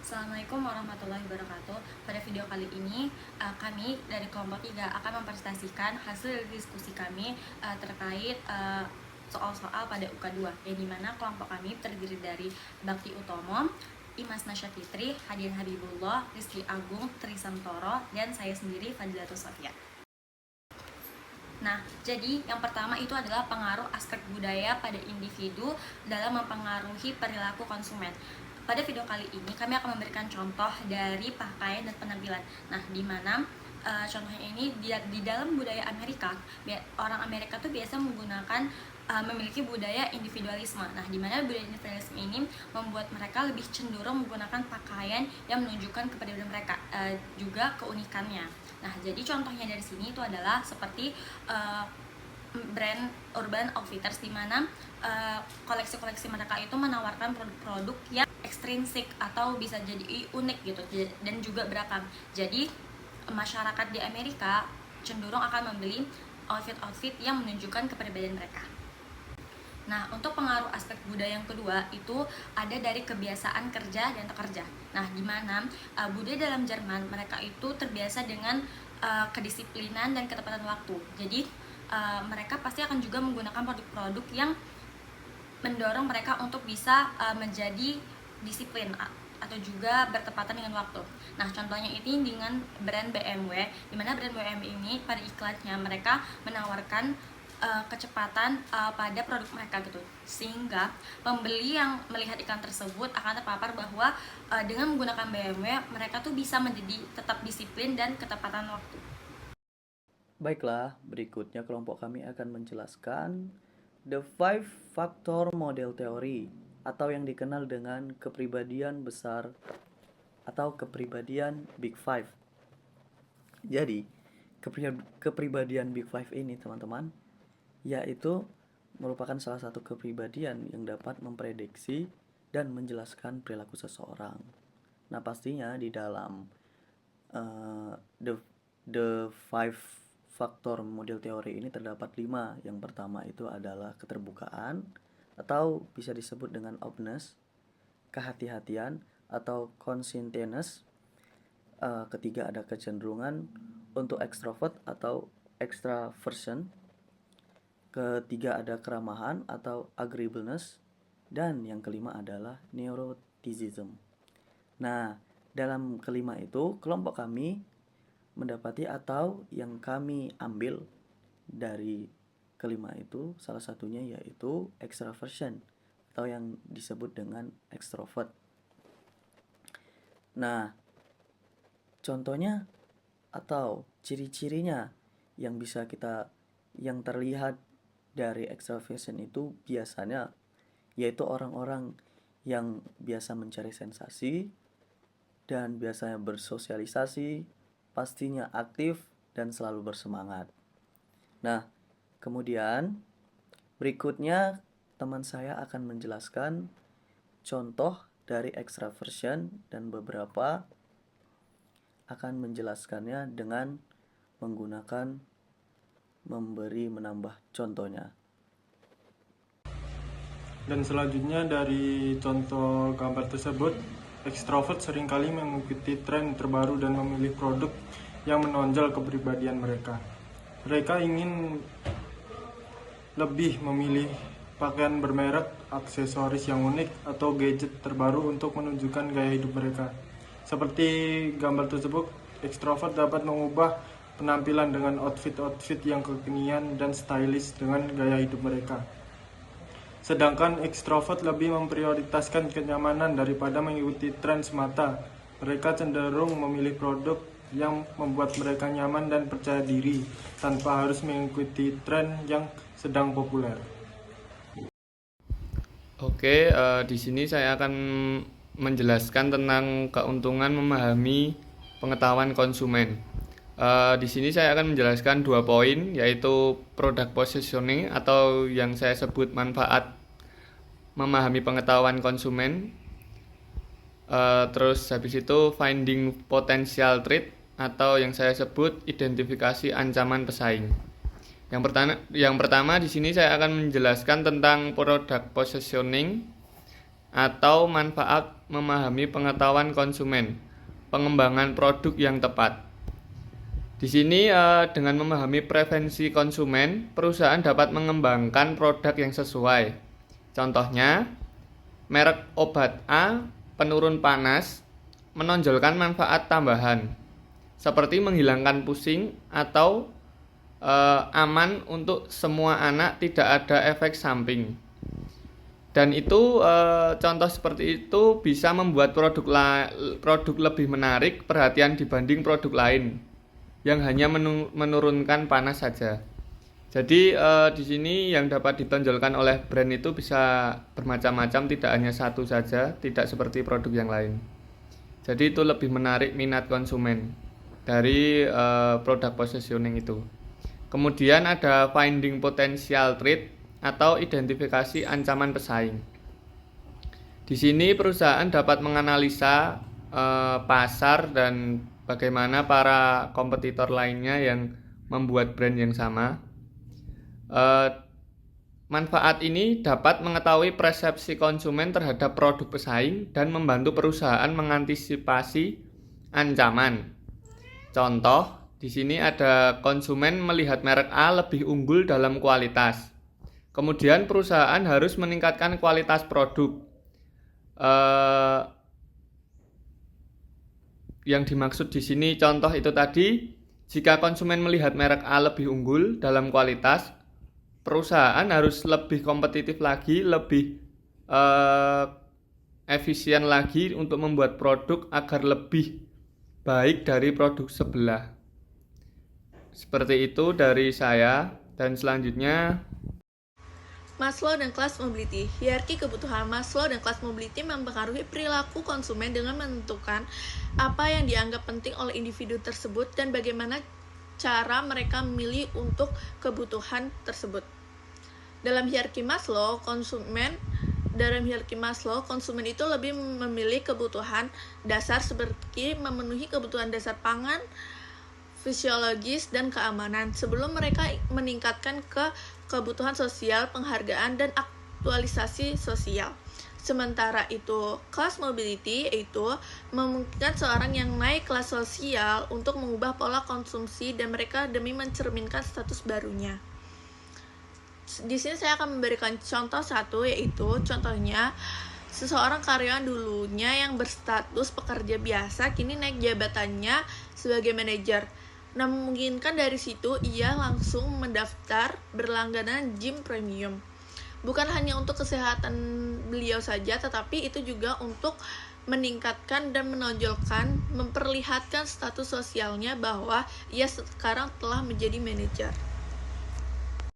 Assalamualaikum warahmatullahi wabarakatuh. Pada video kali ini, kami dari kelompok 3 akan mempresentasikan hasil diskusi kami terkait soal-soal pada UK2, yang dimana kelompok kami terdiri dari Bakti Utomo, Imas Nasya Fitri, Hadian Habibullah, Rizky Agung, Trisantoro, dan saya sendiri Fadilatus Sofia. Nah, jadi yang pertama itu adalah pengaruh aspek budaya pada individu dalam mempengaruhi perilaku konsumen. Pada video kali ini kami akan memberikan contoh dari pakaian dan penampilan. Nah, di mana contohnya ini di dalam budaya Amerika, orang Amerika tuh biasa menggunakan memiliki budaya individualisme. Nah, di mana budaya individualisme ini membuat mereka lebih cenderung menggunakan pakaian yang menunjukkan kepada diri mereka, juga keunikannya. Nah, jadi contohnya dari sini itu adalah seperti brand Urban Outfitters, di mana koleksi-koleksi mereka itu menawarkan produk-produk yang ekstrinsik atau bisa jadi unik gitu dan juga beragam. Jadi masyarakat di Amerika cenderung akan membeli outfit-outfit yang menunjukkan kepribadian mereka. Nah, untuk pengaruh aspek budaya yang kedua itu ada dari kebiasaan kerja dan pekerja. Nah, di mana budaya dalam Jerman mereka itu terbiasa dengan kedisiplinan dan ketepatan waktu. Jadi mereka pasti akan juga menggunakan produk-produk yang mendorong mereka untuk bisa menjadi disiplin atau juga bertepatan dengan waktu. Nah, contohnya ini dengan brand BMW, di mana brand BMW ini pada iklannya mereka menawarkan kecepatan pada produk mereka gitu, sehingga pembeli yang melihat iklan tersebut akan terpapar bahwa dengan menggunakan BMW mereka tuh bisa menjadi tetap disiplin dan ketepatan waktu. Baiklah, berikutnya kelompok kami akan menjelaskan The Five Factor Model Theory atau yang dikenal dengan kepribadian besar atau kepribadian Big Five. Jadi, kepribadian Big Five ini teman-teman, yaitu merupakan salah satu kepribadian yang dapat memprediksi dan menjelaskan perilaku seseorang. Nah, pastinya di dalam the five faktor model teori ini terdapat 5. Yang pertama itu adalah keterbukaan atau bisa disebut dengan openness, kehati-hatian atau conscientiousness. Ketiga ada kecenderungan untuk extrovert atau extraversion. Ketiga ada keramahan atau agreeableness, dan yang kelima adalah neuroticism. Nah, dalam kelima itu kelompok kami mendapati atau yang kami ambil dari kelima itu salah satunya yaitu extraversion atau yang disebut dengan extrovert. Nah, contohnya atau ciri-cirinya yang terlihat dari extraversion itu biasanya yaitu orang-orang yang biasa mencari sensasi dan biasanya bersosialisasi, pastinya aktif dan selalu bersemangat. Nah, kemudian berikutnya teman saya akan menjelaskan contoh dari extraversion dan beberapa akan menjelaskannya dengan menggunakan menambah contohnya. Dan selanjutnya dari contoh gambar tersebut, ekstrovert seringkali mengikuti tren terbaru dan memilih produk yang menonjol kepribadian mereka. Mereka ingin lebih memilih pakaian bermerek, aksesoris yang unik, atau gadget terbaru untuk menunjukkan gaya hidup mereka. Seperti gambar tersebut, ekstrovert dapat mengubah penampilan dengan outfit-outfit yang kekinian dan stylish dengan gaya hidup mereka. Sedangkan ekstrovert lebih memprioritaskan kenyamanan daripada mengikuti tren semata. Mereka cenderung memilih produk yang membuat mereka nyaman dan percaya diri tanpa harus mengikuti tren yang sedang populer. Oke, di sini saya akan menjelaskan tentang keuntungan memahami pengetahuan konsumen. Di sini saya akan menjelaskan 2 poin, yaitu product positioning atau yang saya sebut manfaat memahami pengetahuan konsumen. Terus habis itu finding potential threat atau yang saya sebut identifikasi ancaman pesaing. Yang pertama di sini saya akan menjelaskan tentang product positioning atau manfaat memahami pengetahuan konsumen, pengembangan produk yang tepat. Di sini dengan memahami preferensi konsumen, perusahaan dapat mengembangkan produk yang sesuai. Contohnya, merek obat A penurun panas menonjolkan manfaat tambahan seperti menghilangkan pusing atau aman untuk semua anak, tidak ada efek samping. Dan itu contoh seperti itu bisa membuat produk lebih menarik perhatian dibanding produk lain yang hanya menurunkan panas saja. Jadi di sini yang dapat ditonjolkan oleh brand itu bisa bermacam-macam, tidak hanya satu saja, tidak seperti produk yang lain. Jadi itu lebih menarik minat konsumen dari produk positioning itu. Kemudian ada finding potential threat atau identifikasi ancaman pesaing. Di sini perusahaan dapat menganalisa pasar dan bagaimana para kompetitor lainnya yang membuat brand yang sama. Manfaat ini dapat mengetahui persepsi konsumen terhadap produk pesaing dan membantu perusahaan mengantisipasi ancaman. Contoh, di sini ada konsumen melihat merek A lebih unggul dalam kualitas. Kemudian perusahaan harus meningkatkan kualitas produk. Yang dimaksud di sini contoh itu tadi, jika konsumen melihat merek A lebih unggul dalam kualitas, perusahaan harus lebih kompetitif lagi, lebih efisien lagi untuk membuat produk agar lebih baik dari produk sebelah. Seperti itu dari saya, dan selanjutnya Maslow dan Class Mobility. Hierarki kebutuhan Maslow dan Class Mobility mempengaruhi perilaku konsumen dengan menentukan apa yang dianggap penting oleh individu tersebut dan bagaimana cara mereka memilih untuk kebutuhan tersebut. Dalam hierarki Maslow, konsumen itu lebih memilih kebutuhan dasar seperti memenuhi kebutuhan dasar pangan, fisiologis, dan keamanan sebelum mereka meningkatkan ke kebutuhan sosial, penghargaan, dan aktualisasi sosial. Sementara itu, class mobility yaitu memungkinkan seorang yang naik kelas sosial untuk mengubah pola konsumsi dan mereka demi mencerminkan status barunya. Di sini saya akan memberikan contoh satu, yaitu contohnya seseorang karyawan dulunya yang berstatus pekerja biasa kini naik jabatannya sebagai manajer. Nah, memungkinkan dari situ ia langsung mendaftar berlangganan gym premium. Bukan hanya untuk kesehatan beliau saja, tetapi itu juga untuk meningkatkan dan menonjolkan, memperlihatkan status sosialnya bahwa ia sekarang telah menjadi manajer.